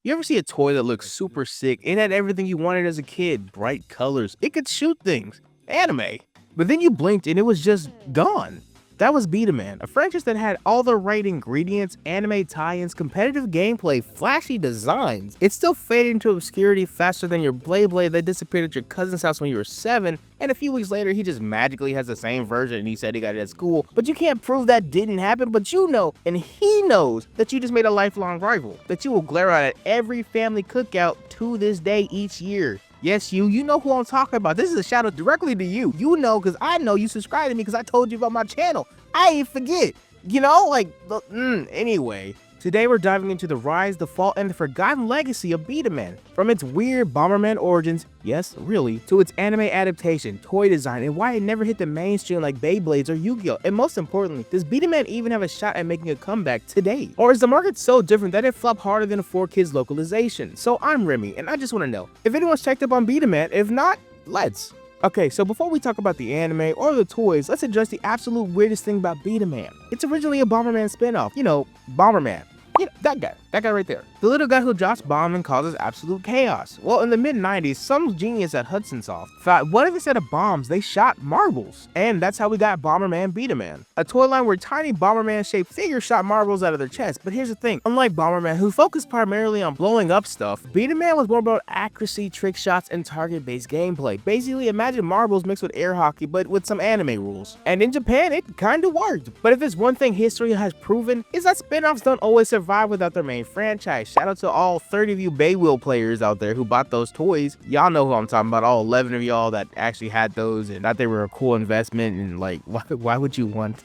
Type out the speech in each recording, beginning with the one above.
You ever see a toy that looks super sick? It had everything you wanted as a kid, bright colors, it could shoot things, anime. But then you blinked and it was just gone. That was B-Daman, a franchise that had all the right ingredients, anime tie-ins, competitive gameplay, flashy designs. It still faded into obscurity faster than your Blade that disappeared at your cousin's house when you were 7, and a few weeks later he just magically has the same version and he said he got it at school. But you can't prove that didn't happen, but you know, and he knows, that you just made a lifelong rival, that you will glare out at every family cookout to this day each year. Yes, you know who I'm talking about. This is a shout out directly to you. You know, because I know you subscribed to me because I told you about my channel. I ain't forget. You know, like, anyway. Today we're diving into the rise, the fall, and the forgotten legacy of B-Daman. From its weird Bomberman origins, yes, really, to its anime adaptation, toy design, and why it never hit the mainstream like Beyblades or Yu-Gi-Oh! And most importantly, does B-Daman even have a shot at making a comeback today? Or is the market so different that it flopped harder than a 4Kids localization? So I'm Remy, and I just want to know, if anyone's checked up on B-Daman, if not, let's. Okay, so before we talk about the anime or the toys, let's address the absolute weirdest thing about B-Daman. It's originally a Bomberman spinoff, you know, Bomberman. You know, that guy right there. The little guy who drops bombs and causes absolute chaos. Well, in the mid-90s, some genius at Hudson Soft thought, what if instead of bombs, they shot marbles? And that's how we got Bomberman B-Daman, a toy line where tiny Bomberman-shaped figures shot marbles out of their chests. But here's the thing, unlike Bomberman, who focused primarily on blowing up stuff, B-Daman was more about accuracy, trick shots, and target-based gameplay. Basically, imagine marbles mixed with air hockey, but with some anime rules. And in Japan, it kinda worked. But if there's one thing history has proven, is that spin-offs don't always survive without their main franchise. Shout out to all 30 of you Baywheel players out there who bought those toys. Y'all know who I'm talking about, all 11 of y'all that actually had those and thought they were a cool investment, and like, why would you want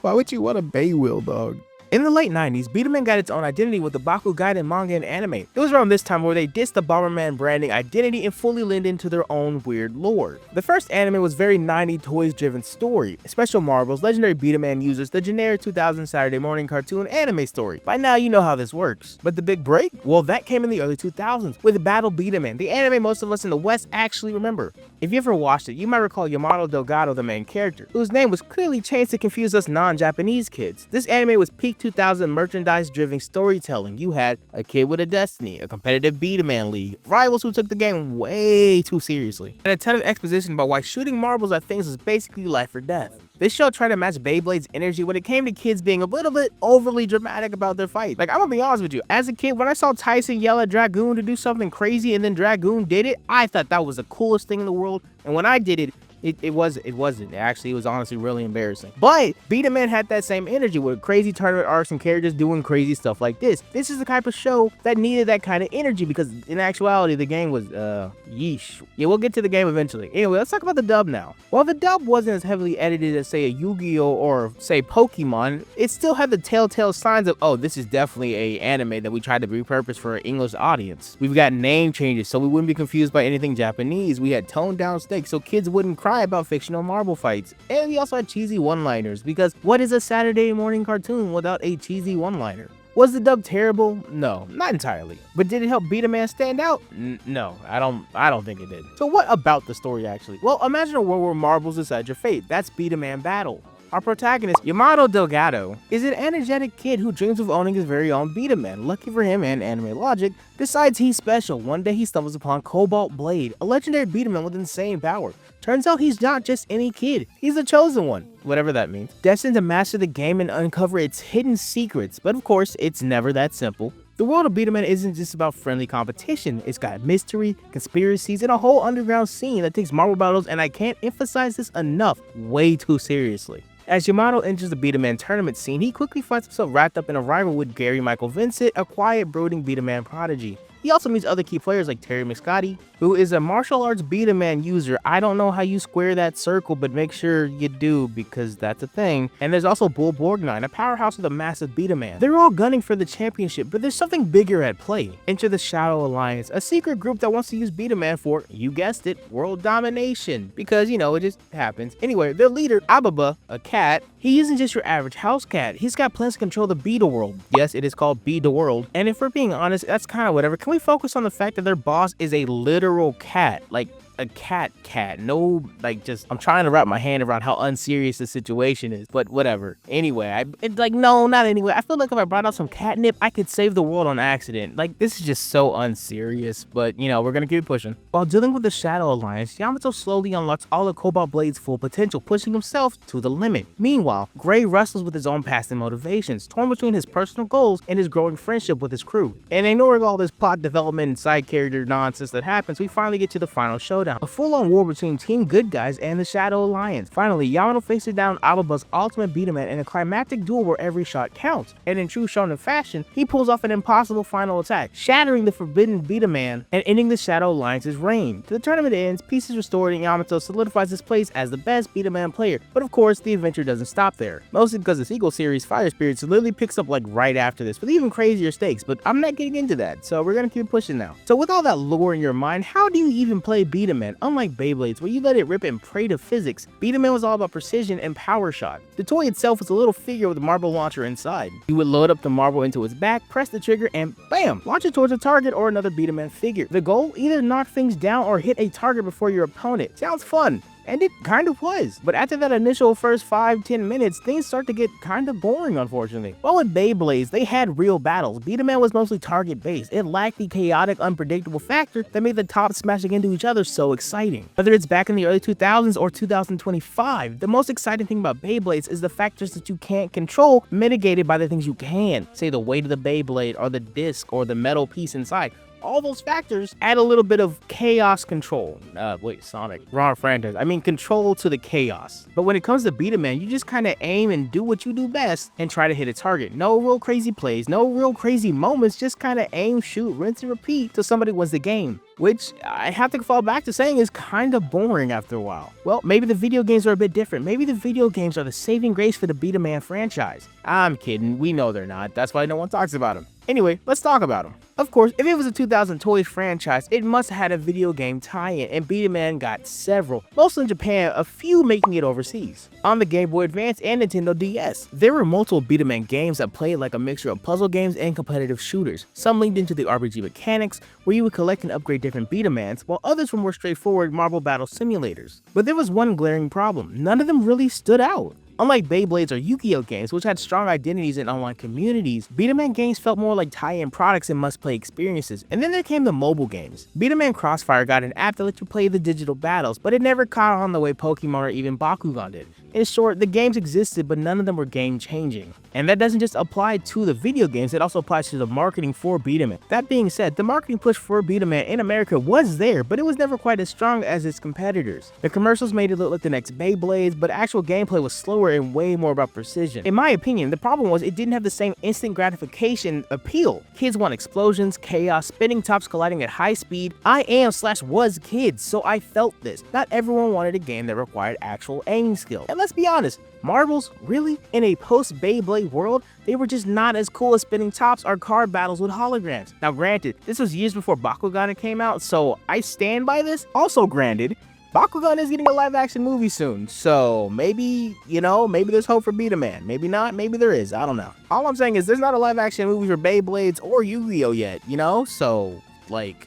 why would you want a Baywheel, dog? In the late 90s, B-Daman got its own identity with the Bakugan manga and anime. It was around this time where they dissed the Bomberman branding identity and fully leaned into their own weird lore. The first anime was very 90s toys-driven story, special marbles, legendary B-Daman users, the generic 2000 Saturday morning cartoon anime story. By now you know how this works. But the big break? Well, that came in the early 2000s with Battle B-Daman, the anime most of us in the West actually remember. If you ever watched it, you might recall Yamato Delgado, the main character, whose name was clearly changed to confuse us non-Japanese kids. This anime was peak 2000 merchandise-driven storytelling. You had a kid with a destiny, a competitive B-Daman league, rivals who took the game way too seriously, and a ton of exposition about why shooting marbles at things was basically life or death. This show tried to match Beyblade's energy when it came to kids being a little bit overly dramatic about their fight. Like, I'm gonna be honest with you, as a kid, when I saw Tyson yell at Dragoon to do something crazy and then Dragoon did it, I thought that was the coolest thing in the world, and when I did it, it wasn't. Actually, it was honestly really embarrassing. But B-Daman had that same energy with crazy tournament arcs and characters doing crazy stuff like this. This is the type of show that needed that kind of energy because in actuality, the game was, yeesh. Yeah, we'll get to the game eventually. Anyway, let's talk about the dub now. While the dub wasn't as heavily edited as, say, a Yu-Gi-Oh! Or, say, Pokemon, it still had the telltale signs of, oh, this is definitely a anime that we tried to repurpose for an English audience. We've got name changes so we wouldn't be confused by anything Japanese. We had toned down stakes so kids wouldn't cry about fictional marble fights, and we also had cheesy one-liners, because what is a Saturday morning cartoon without a cheesy one-liner? Was the dub terrible? No, not entirely. But did it help B-Daman stand out? No, I don't think it did. So what about the story actually? Well, imagine a world where marbles decide your fate. That's B-Daman Battle. Our protagonist, Yamato Delgado, is an energetic kid who dreams of owning his very own B-Daman. Lucky for him and anime logic, decides he's special. One day he stumbles upon Cobalt Blade, a legendary B-Daman with insane power. Turns out he's not just any kid, he's the chosen one, whatever that means, destined to master the game and uncover its hidden secrets. But of course, it's never that simple. The world of B-Daman isn't just about friendly competition, it's got mystery, conspiracies, and a whole underground scene that takes marble battles, and I can't emphasize this enough, way too seriously. As Yamato enters the B-Daman tournament scene, he quickly finds himself wrapped up in a rival with Gary Michael Vincent, a quiet, brooding B-Daman prodigy. He also meets other key players like Terry Muscati, who is a martial arts B-Daman user. I don't know how you square that circle, but make sure you do because that's a thing. And there's also Bull Borgnine, a powerhouse with a massive B-Daman. They're all gunning for the championship, but there's something bigger at play. Enter the Shadow Alliance, a secret group that wants to use B-Daman for, you guessed it, world domination. Because, you know, it just happens. Anyway, their leader, Ababa, a cat, he isn't just your average house cat. He's got plans to control the Beta World. Yes, it is called Beta World. And if we're being honest, that's kind of whatever. Can we focus on the fact that their boss is a literal cat? Like, a cat. No, like, just, I'm trying to wrap my hand around how unserious the situation is, but whatever. Anyway, it's like, no, not anyway. I feel like if I brought out some catnip, I could save the world on accident. Like, this is just so unserious, but, you know, we're gonna keep pushing. While dealing with the Shadow Alliance, Yamato slowly unlocks all of Cobalt Blade's full potential, pushing himself to the limit. Meanwhile, Gray wrestles with his own past and motivations, torn between his personal goals and his growing friendship with his crew. And ignoring all this plot development and side character nonsense that happens, we finally get to the final showdown, a full-on war between Team Good Guys and the Shadow Alliance. Finally, Yamato faces down Ababa's ultimate B-Daman in a climactic duel where every shot counts, and in true shonen fashion, he pulls off an impossible final attack, shattering the forbidden B-Daman and ending the Shadow Alliance's reign. The tournament ends, peace is restored, and Yamato solidifies his place as the best B-Daman player, but of course, the adventure doesn't stop there. Mostly because the sequel series, Fire Spirits, literally picks up like right after this, with even crazier stakes, but I'm not getting into that, so we're gonna keep pushing now. So with all that lore in your mind, how do you even play B-Daman? Unlike Beyblades, where you let it rip and pray to physics, B-Daman was all about precision and power shot. The toy itself was a little figure with a marble launcher inside. You would load up the marble into its back, press the trigger, and bam! Launch it towards a target or another B-Daman figure. The goal? Either knock things down or hit a target before your opponent. Sounds fun. And it kind of was. But after that initial first 5-10 minutes, things start to get kind of boring, unfortunately. While with Beyblades, they had real battles. B-Daman was mostly target-based. It lacked the chaotic, unpredictable factor that made the tops smashing into each other so exciting. Whether it's back in the early 2000s or 2025, the most exciting thing about Beyblades is the factors that you can't control mitigated by the things you can. Say the weight of the Beyblade, or the disc, or the metal piece inside. All those factors add a little bit of chaos control. Wait, Sonic. Wrong franchise. I mean control to the chaos. But when it comes to B-Daman, you just kind of aim and do what you do best and try to hit a target. No real crazy plays, no real crazy moments, just kind of aim, shoot, rinse, and repeat till somebody wins the game. Which I have to fall back to saying is kind of boring after a while. Well, maybe the video games are a bit different. Maybe the video games are the saving grace for the B-Daman franchise. I'm kidding, we know they're not. That's why no one talks about them. Anyway, let's talk about them. Of course, if it was a 2000 Toys franchise, it must have had a video game tie-in, and B-Daman got several, mostly in Japan, a few making it overseas. On the Game Boy Advance and Nintendo DS, there were multiple B-Daman games that played like a mixture of puzzle games and competitive shooters. Some linked into the RPG mechanics, where you would collect and upgrade different B-Damans, while others were more straightforward marble battle simulators. But there was one glaring problem: none of them really stood out. Unlike Beyblades or Yu-Gi-Oh games, which had strong identities in online communities, B-Daman games felt more like tie-in products and must-play experiences. And then there came the mobile games. B-Daman Crossfire got an app that let you play the digital battles, but it never caught on the way Pokemon or even Bakugan did. In short, the games existed, but none of them were game-changing. And that doesn't just apply to the video games, it also applies to the marketing for B-Daman. That being said, the marketing push for B-Daman in America was there, but it was never quite as strong as its competitors. The commercials made it look like the next Beyblades, but actual gameplay was slower and way more about precision. In my opinion, the problem was it didn't have the same instant gratification appeal. Kids want explosions, chaos, spinning tops colliding at high speed. I am/was kids, so I felt this. Not everyone wanted a game that required actual aiming skill. And let's be honest, marbles, really? In a post-Beyblade world, they were just not as cool as spinning tops or card battles with holograms. Now granted, this was years before Bakugan came out, so I stand by this. Also granted, Bakugan is getting a live-action movie soon, so maybe, maybe there's hope for B-Daman. Maybe not, maybe there is, I don't know. All I'm saying is there's not a live-action movie for Beyblades or Yu-Gi-Oh yet, so, like,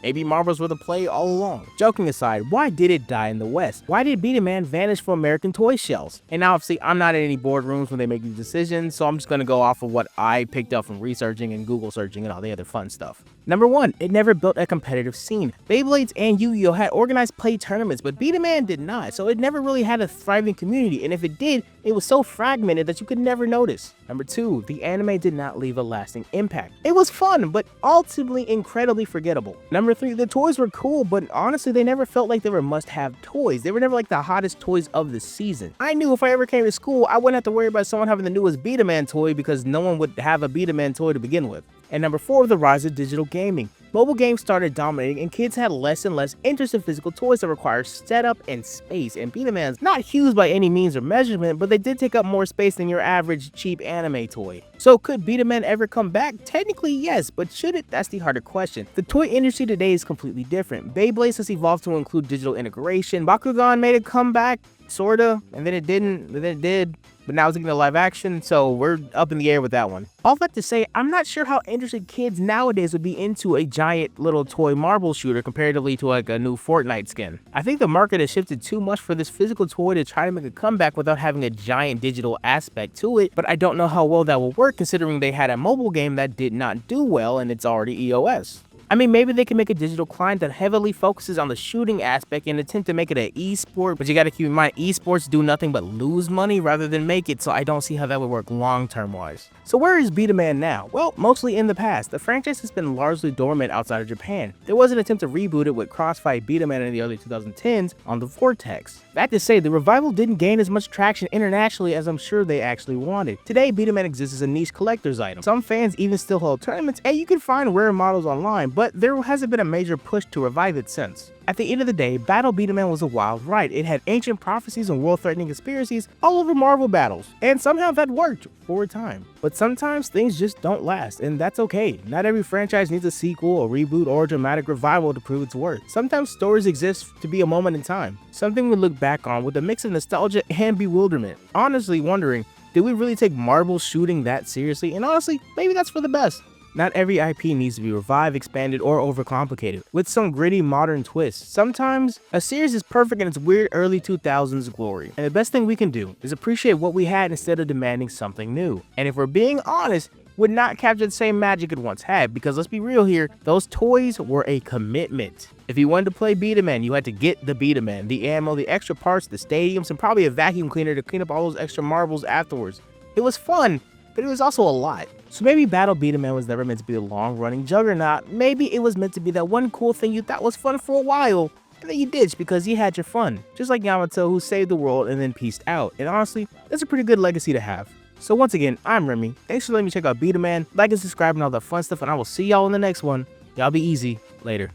maybe marbles were the play all along. Joking aside, why did it die in the West? Why did B-Daman vanish from American toy shelves? And obviously, I'm not in any boardrooms when they make these decisions, so I'm just gonna go off of what I picked up from researching and Google searching and all the other fun stuff. Number 1, it never built a competitive scene. Beyblades and Yu-Gi-Oh had organized play tournaments, but B-Daman did not, so it never really had a thriving community, and if it did, it was so fragmented that you could never notice. Number 2, the anime did not leave a lasting impact. It was fun, but ultimately incredibly forgettable. Number 3, the toys were cool, but honestly, they never felt like they were must-have toys. They were never like the hottest toys of the season. I knew if I ever came to school, I wouldn't have to worry about someone having the newest B-Daman toy because no one would have a B-Daman toy to begin with. And number 4, the rise of digital gaming. Mobile games started dominating and kids had less and less interest in physical toys that require setup and space, and B-Daman's not huge by any means or measurement, but they did take up more space than your average cheap anime toy. So could B-Daman ever come back? Technically yes, but should it? That's the harder question. The toy industry today is completely different. Beyblades has evolved to include digital integration, Bakugan made a comeback, sorta, and then it didn't, and then it did. but now it's getting a live action, so we're up in the air with that one. All that to say, I'm not sure how interested kids nowadays would be into a giant little toy marble shooter comparatively to like a new Fortnite skin. I think the market has shifted too much for this physical toy to try to make a comeback without having a giant digital aspect to it, but I don't know how well that will work considering they had a mobile game that did not do well and it's already EOS. I mean, maybe they can make a digital client that heavily focuses on the shooting aspect and attempt to make it an esport, but you gotta keep in mind, esports do nothing but lose money rather than make it, so I don't see how that would work long-term wise. So where is B-Daman now? Well, mostly in the past. The franchise has been largely dormant outside of Japan. There was an attempt to reboot it with Crossfight B-Daman in the early 2010s on the Vortex. That to say, the revival didn't gain as much traction internationally as I'm sure they actually wanted. Today, B-Daman exists as a niche collector's item. Some fans even still hold tournaments, and you can find rare models online, but there hasn't been a major push to revive it since. At the end of the day, Battle B-Daman was a wild ride. It had ancient prophecies and world-threatening conspiracies all over Marvel battles, and somehow that worked for a time. But sometimes things just don't last, and that's okay. Not every franchise needs a sequel, a reboot, or a dramatic revival to prove its worth. Sometimes stories exist to be a moment in time, something we look back on with a mix of nostalgia and bewilderment. Honestly wondering, did we really take marble shooting that seriously? And honestly, maybe that's for the best. Not every IP needs to be revived, expanded, or overcomplicated, with some gritty modern twists. Sometimes, a series is perfect in its weird early 2000s glory, and the best thing we can do is appreciate what we had instead of demanding something new. And if we're being honest, would not capture the same magic it once had, because let's be real here, those toys were a commitment. If you wanted to play B-Daman, you had to get the B-Daman, the ammo, the extra parts, the stadiums, and probably a vacuum cleaner to clean up all those extra marbles afterwards. It was fun, but it was also a lot. So maybe Battle B-Daman was never meant to be a long-running juggernaut. Maybe it was meant to be that one cool thing you thought was fun for a while, and then you ditched because you had your fun. Just like Yamato, who saved the world and then peaced out. And honestly, that's a pretty good legacy to have. So once again, I'm Remy. Thanks for letting me check out B-Daman. Like and subscribe and all that fun stuff, and I will see y'all in the next one. Y'all be easy. Later.